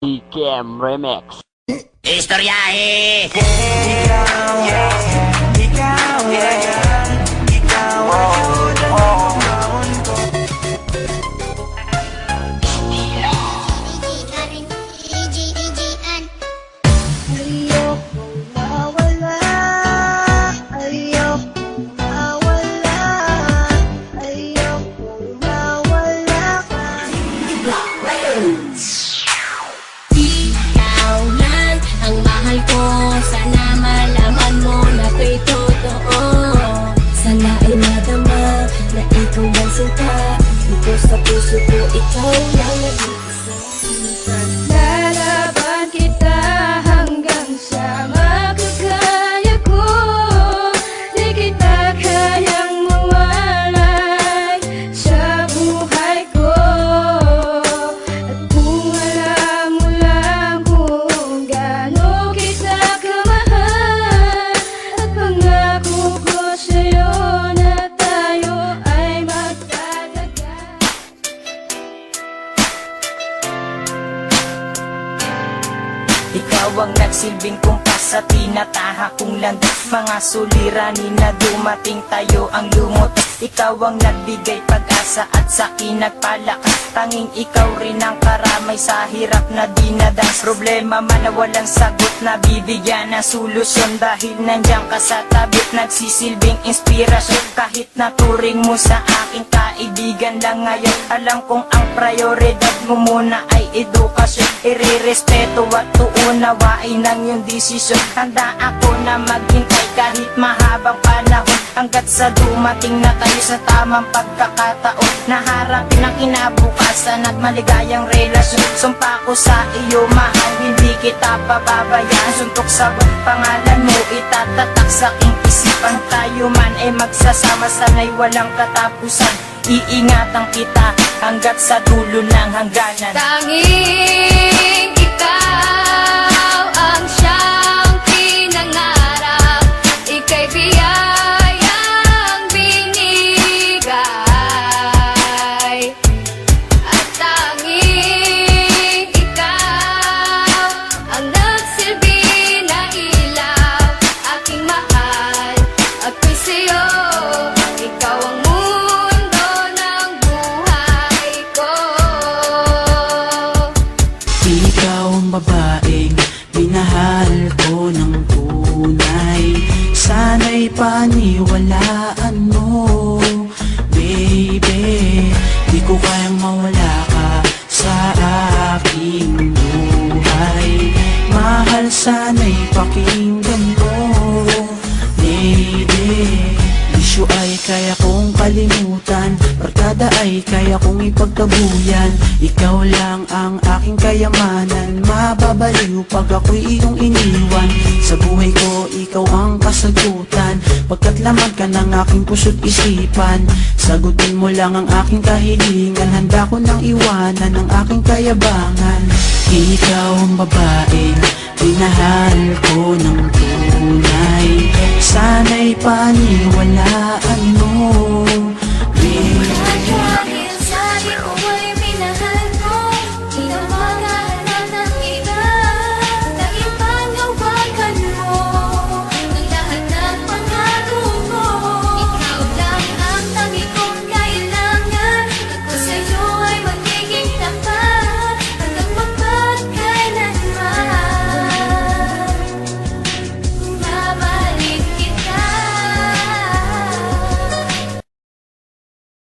Ikem Remix. Istoryahe! Ikaw, ikaw, ikaw ay ayuda ng baon ko. Ayokong mawala, ayokong mawala, ayokong mawala ka. Ikaw lang ang mahal ko. Sana malaman mo na to'y totoo. Sana ay madama na ikaw ang sinta. Dito sa puso ko, ikaw lang nag-iisa. Lalaban kita hanggang sa makakaya ko. Di kita kayang mawalay sa buhay ko. At kung alam mo lang kung gaano kita kamahal, at pangako ko sa'yo na tayo ay magtatagal. Ikaw ang nagsilbing kumpas sa tinataha kong landas. Mga suliranin na dumating tayo ang lumot. Ikaw ang nagbigay pag-asa at sa'kin nagpalakas. Tanging ikaw rin ang karamay sa hirap na dinadas. Problema man na walang sagot, na bibigyan ng solusyon. Dahil nandiyan ka sa tabi, nagsisilbing inspirasyon. Kahit naturing mo sa aking kaibigan lang ngayon, alam kong ang prioridad mo muna ay edukasyon. Irerespeto at uunawain ang iyong desisyon. Handa ako na maghintay kahit mahabang panahon, hanggat sa dumating na tayo sa tamang pagkakataon. Naharapin ang kinabukasan at maligayang relasyon. Sumpa ko sa iyo mahal, hindi kita pababayaan. Suntok sa pangalan mo itatatak sa aking isipan. Tayo man ay magsasama, sana'y walang katapusan. Iingatan kita hanggat sa dulo ng hangganan. Tanging ikaw ang siyang pinangarap, ika'y biyayang binigay. At tanging ikaw ang nagsilbi na ilaw, aking mahal, ako'y sa'yo. Ikaw ang mundo ng buhay ko. Ikaw ang babaeng minahal ko ng tunay. Sana'y paniwalaan mo, baby. Di ko kayang mawala ka sa aking buhay. Mahal, sana'y pakinggan mo, lady. Isyu ay kaya kong kalimutan, barkada ay kaya kong ipagtabuyan. Ikaw lang ang aking kayamanan, mababaliw pag ako'y iyong iniwan. Sa buhay ko, ikaw ang kasagutan, pagkat laman ka ng aking puso't isipan. Sagutin mo lang ang aking kahilingan, handa ko nang iwanan ang aking kayabangan. Ikaw ang babaeng minahal ko ng tunay. Sana'y paniwalaan mo,